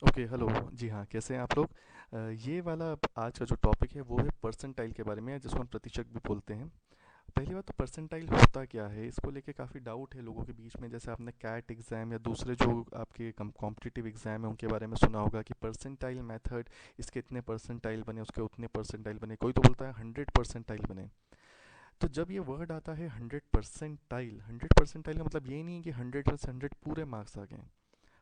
Okay, hello. जी हाँ, कैसे हैं आप लोग? ये वाला आज का जो टॉपिक है वो है परसेंटाइल के बारे में, जिसको हम प्रतिशत भी बोलते हैं। पहली बात तो परसेंटाइल होता क्या है, इसको लेके काफ़ी डाउट है लोगों के बीच में। जैसे आपने कैट एग्ज़ाम या दूसरे जो आपके कॉम्पिटिटिव एग्ज़ाम है उनके बारे में सुना होगा कि परसेंटाइल मेथड, इसके इतने परसेंटाइल बने, उसके उतने परसेंटाइल बने, कोई तो बोलता है 100 परसेंटाइल बने। तो जब ये वर्ड आता है 100 परसेंटाइल, 100 परसेंटाइल का मतलब ये नहीं है कि 100 में से 100 पूरे मार्क्स आ गए।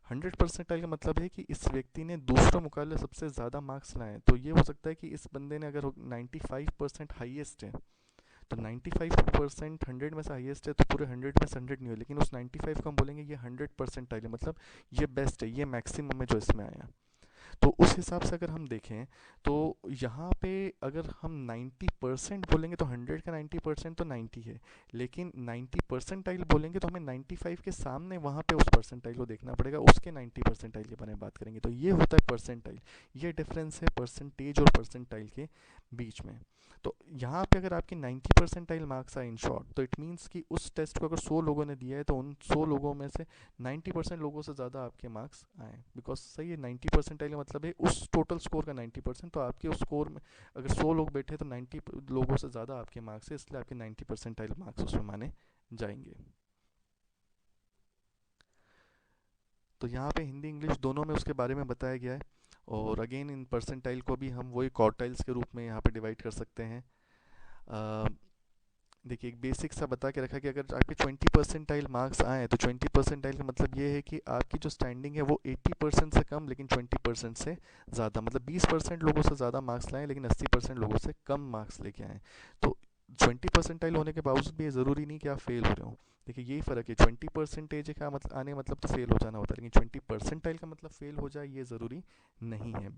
100 परसेंटाइल का मतलब है कि इस व्यक्ति ने दूसरों मुकाबले सबसे ज़्यादा मार्क्स लाए। तो ये हो सकता है कि इस बंदे ने अगर 95% हाईएस्ट है, तो 95% 100 में से हाईएस्ट है, तो पूरे 100 में से 100 नहीं हो, लेकिन उस 95 को हम बोलेंगे ये 100 परसेंटाइल है, मतलब ये बेस्ट है, ये मैक्सिमम है जो इसमें आया। तो उस हिसाब से अगर हम देखें तो यहाँ पे अगर हम 90% बोलेंगे तो 100 का 90% तो 90 है। लेकिन 90 परसेंटाइल बोलेंगे तो हमें 95 के सामने वहाँ पे उस परसेंटाइल को देखना पड़ेगा, उसके 90 परसेंटाइल के बारे में बात करेंगे। तो ये होता है परसेंटाइल। ये डिफरेंस है परसेंटेज और परसेंटाइल के बीच में। तो यहाँ पे अगर आपकी 90 परसेंटाइल मार्क्स आए इन शॉर्ट, तो इट मीन्स कि उस टेस्ट को अगर 100 लोगों ने दिया है तो उन 100 लोगों में से 90% लोगों से ज़्यादा आपके मार्क्स आए। बिकॉज सही है, 90 परसेंटाइल का मतलब है उस टोटल स्कोर का 90%। तो आपके उस स्कोर में अगर 100 लोग बैठे तो 90 लोगों से ज़्यादा आपके मार्क्स है, इसलिए आपके 90 परसेंटाइल मार्क्स उसमें माने जाएंगे। तो यहाँ पे हिंदी इंग्लिश दोनों में उसके बारे में बताया गया है। और अगेन इन परसेंटाइल को भी हम वही क्वार्टाइल्स के रूप में यहाँ पे डिवाइड कर सकते हैं। अ, देखिए, एक बेसिक सा बता के रखा कि अगर आपके 20 परसेंटाइल मार्क्स आए तो 20 परसेंटाइल का मतलब ये है कि आपकी जो स्टैंडिंग है वो 80% से कम लेकिन 20% से ज़्यादा, मतलब 20% लोगों से ज़्यादा मार्क्स लाएं लेकिन 80% लोगों से कम मार्क्स लेके आएँ। तो 20 परसेंटाइल होने के बावजूद भी ये ज़रूरी नहीं कि आप फेल हो रहे हो। देखिए, यही फ़र्क है। 20 परसेंटेज का मतलब आने मतलब तो फेल हो जाना होता है, लेकिन 20 परसेंटाइल का मतलब फेल हो जाए ये ज़रूरी नहीं है।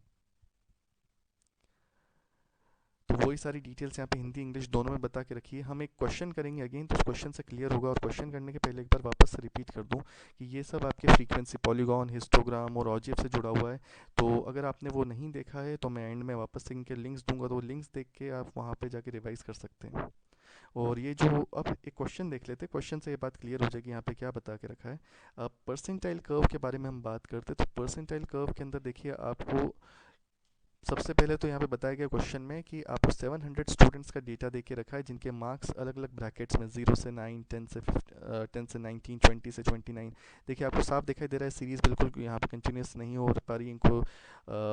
तो वही सारी डिटेल्स यहाँ पे हिंदी इंग्लिश दोनों में बता के रखिए। हम एक क्वेश्चन करेंगे अगेन, तो उस क्वेश्चन से क्लियर होगा। और क्वेश्चन करने के पहले एक बार वापस से रिपीट कर दूँ कि ये सब आपके फ्रीक्वेंसी, पॉलीगॉन, हिस्टोग्राम और ऑजिब से जुड़ा हुआ है। तो अगर आपने वो नहीं देखा है तो मैं एंड में वापस से इनके लिंक्स दूंगा, तो वो लिंक्स देख के आप वहाँ पे जाके रिवाइज कर सकते हैं। और ये जो अब एक क्वेश्चन देख लेते हैं, क्वेश्चन से ये बात क्लियर हो जाएगी यहाँ पे क्या बता के रखा है। अब परसेंटाइल कर्व के बारे में हम बात करते हैं। तो परसेंटाइल कर्व के अंदर देखिए, आपको सबसे पहले तो यहाँ पे बताया गया क्वेश्चन में कि आपको 700 स्टूडेंट्स का डेटा दे के रखा है, जिनके मार्क्स अलग अलग ब्रैकेट्स में 0 से 9, 10 से 19, 20 से 29। देखिए, आपको साफ दिखाई दे रहा है सीरीज़ बिल्कुल यहाँ पे कंटिन्यूस नहीं हो पा रही, इनको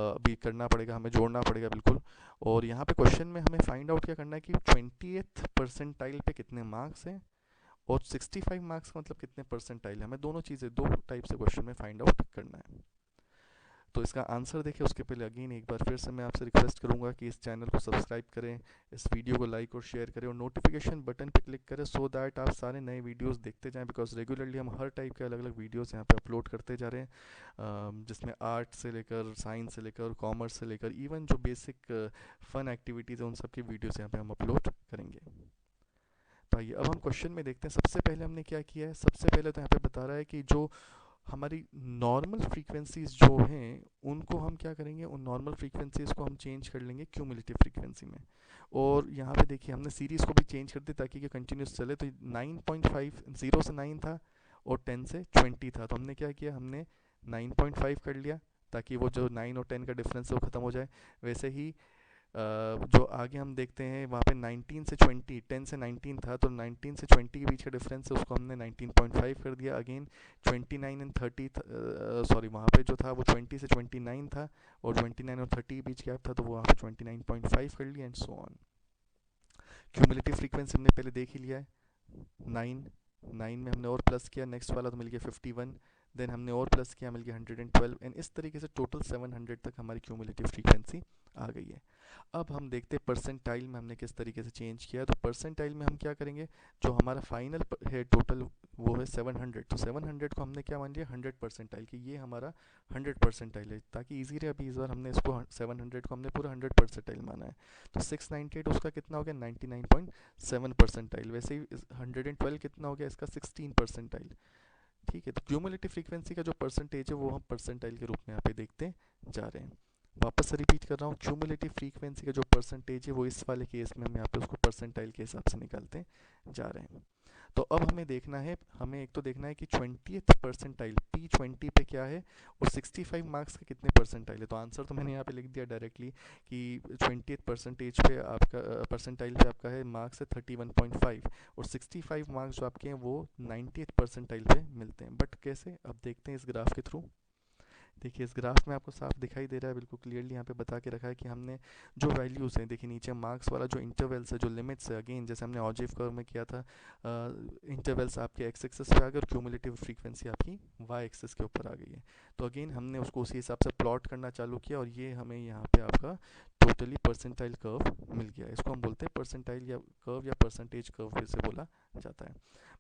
अभी करना पड़ेगा, हमें जोड़ना पड़ेगा बिल्कुल। और यहाँ पे क्वेश्चन में हमें फाइंड आउट क्या करना है कि 20th परसेंटाइल पे कितने मार्क्स हैं, और 65 मार्क्स का मतलब कितने परसेंटाइल है। हमें दोनों चीज़ें, दो टाइप से क्वेश्चन में फाइंड आउट करना है। तो इसका आंसर देखें उसके पहले अगेन एक बार फिर से मैं आपसे रिक्वेस्ट करूंगा कि इस चैनल को सब्सक्राइब करें, इस वीडियो को लाइक और शेयर करें, और नोटिफिकेशन बटन पर क्लिक करें, सो दैट आप सारे नए वीडियोस देखते जाएं। बिकॉज रेगुलरली हम हर टाइप के अलग अलग वीडियोस यहाँ पे अपलोड करते जा रहे हैं, जिसमें आर्ट से लेकर साइंस से लेकर कॉमर्स से लेकर इवन जो बेसिक फन एक्टिविटीज़ है उन सब की वीडियोस यहाँ पे हम अपलोड करेंगे। तो आइए अब हम क्वेश्चन में देखते हैं। सबसे पहले हमने क्या किया है, सबसे पहले तो यहाँ पे बता रहा है कि जो हमारी नॉर्मल फ्रीक्वेंसीज जो हैं उनको हम क्या करेंगे, उन नॉर्मल फ्रीक्वेंसीज को हम चेंज कर लेंगे क्यूमुलेटिव फ्रीक्वेंसी में। और यहाँ पे देखिए, हमने सीरीज़ को भी चेंज कर दी ताकि ये कंटिन्यूस चले। तो 9.5 0 से 9 था और 10 से 20 था, तो हमने क्या किया, हमने 9.5 कर लिया ताकि वो जो 9 और 10 का डिफरेंस है वो ख़त्म हो जाए। वैसे ही जो आगे हम देखते हैं वहाँ पे 19 से 20, 10 से 19 था, तो 19 से 20 के बीच का डिफरेंस है उसको हमने 19.5 कर दिया। अगेन 29 एंड 30, सॉरी, वहाँ पे जो था वो 20 से 29 था, और 29 और 30 के बीच गैप था, तो वो वहाँ पे 29.5 कर लिया, and so on. Cumulative frequency हमने पहले देख ही लिया है, 9। 9 में हमने और प्लस किया, नेक्स्ट वाला तो मिल गया 51। देन हमने और प्लस किया, मिल गया 112, एंड इस तरीके से टोटल 700 तक हमारी क्यूमुलेटिव फ्रीक्वेंसी आ गई है। अब हम देखते हैं परसेंटाइल में हमने किस तरीके से चेंज किया। तो परसेंटाइल में हम क्या करेंगे, जो हमारा फाइनल है टोटल वो है 700। तो 700 को हमने क्या मान लिया, 100 परसेंटाइल की, ये हमारा 100 परसेंटाइल है। ताकि ईजी रहे, अभी इस बार हमने इसको 700 को हमने पूरा 100 परसेंटाइल माना है। तो 698 उसका कितना हो गया, 99.7 परसेंटाइल। वैसे ही 112 कितना हो गया इसका, 16 परसेंटाइल। ठीक है, तो क्यूमुलेटिव फ्रीक्वेंसी का जो परसेंटेज है वो हम परसेंटाइल के रूप में यहाँ पे देखते जा रहे हैं। वापस से रिपीट कर रहा हूँ, क्यूमुलेटिव फ्रीक्वेंसी का जो परसेंटेज है वो इस वाले केस में हम यहाँ पे उसको परसेंटाइल के हिसाब से निकालते जा रहे हैं। तो अब हमें देखना है, हमें एक तो देखना है कि 20th परसेंटाइल P20 पे क्या है और 65 मार्क्स के कितने परसेंटाइल है। तो आंसर तो मैंने यहाँ पे लिख दिया डायरेक्टली कि 20th परसेंटेज पे आपका परसेंटाइल पे आपका है मार्क्स है 31.5 और 65 मार्क्स जो आपके हैं वो 90th परसेंटाइल पे मिलते हैं। बट कैसे, अब देखते हैं इस ग्राफ के थ्रू। देखिए इस ग्राफ में आपको साफ दिखाई दे रहा है, बिल्कुल क्लियरली यहाँ पे बता के रखा है कि हमने जो वैल्यूज़ हैं, देखिए नीचे मार्क्स वाला जो इंटरवल्स है, जो लिमिट्स है, अगेन जैसे हमने ऑजिव कर्व में किया था, इंटरवल्स आपके एक्स एक्सेस पे आ गए और क्यूमुलेटिव फ्रीक्वेंसी आपकी वाई एक्सेस के ऊपर आ गई है। तो अगेन हमने उसको उसी हिसाब से प्लॉट करना चालू किया और ये हमें यहाँ पे आपका टोटली परसेंटाइल कर्व मिल गया। इसको हम बोलते हैं परसेंटाइल या कर्व या परसेंटेज कर्व फिर से बोला जाता है।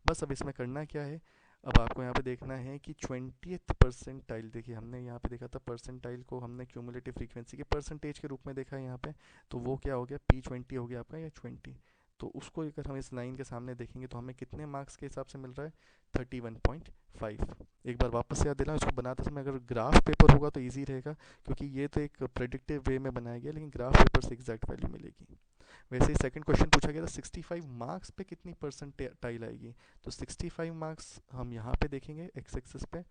बस अब इसमें करना क्या है, अब आपको यहाँ पे देखना है कि 20th परसेंटाइल, देखिए हमने यहाँ पे देखा था परसेंटाइल को हमने क्यूमुलेटिव फ्रीक्वेंसी के परसेंटेज के रूप में देखा है यहाँ पे, तो वो क्या हो गया P20 हो गया आपका या 20। तो उसको अगर हम इस लाइन के सामने देखेंगे तो हमें कितने मार्क्स के हिसाब से मिल रहा है 31.5। एक बार वापस याद दिलाऊं, इसको बनाते समय अगर ग्राफ पेपर होगा तो ईजी रहेगा, क्योंकि ये तो एक प्रेडिक्टिव वे में बनाया गया, लेकिन ग्राफ पेपर से एग्जैक्ट वैल्यू मिलेगी। वैसे ही सेकंड क्वेश्चन पूछा गया था 65 मार्क्स पे कितनी परसेंटाइल आएगी। तो 65 मार्क्स हम यहाँ पे देखेंगे एक्स एक्सिस पे,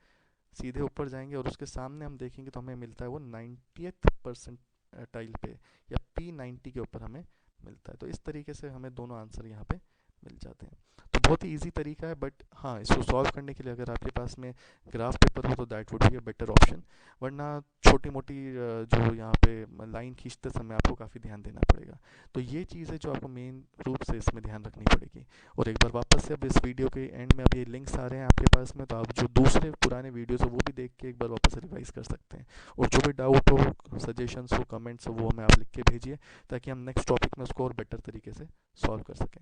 सीधे ऊपर जाएंगे और उसके सामने हम देखेंगे तो हमें मिलता है वो 90th परसेंटाइल पे या P90 के ऊपर हमें मिलता है। तो इस तरीके से हमें दोनों आंसर यहाँ पे मिल जाते हैं। तो बहुत ही इजी तरीका है, बट हाँ इसको सॉल्व करने के लिए अगर आपके पास में ग्राफ पेपर हो तो that would be a better option, वरना छोटी मोटी जो यहाँ पे लाइन खींचते समय आपको काफ़ी ध्यान देना पड़ेगा। तो ये चीज़ है जो आपको मेन रूप से इसमें ध्यान रखनी पड़ेगी। और एक बार वापस से अब इस वीडियो के एंड में अब ये लिंक्स आ रहे हैं आपके पास में, तो आप जो दूसरे पुराने वीडियोज़ हो वो भी देख के एक बार वापस रिवाइज कर सकते हैं। और जो भी डाउट हो, सजेशंस हो, कमेंट्स हो, वो हमें आप लिख के भेजिए ताकि हम नेक्स्ट टॉपिक में उसको और बेटर तरीके से सॉल्व कर सकें।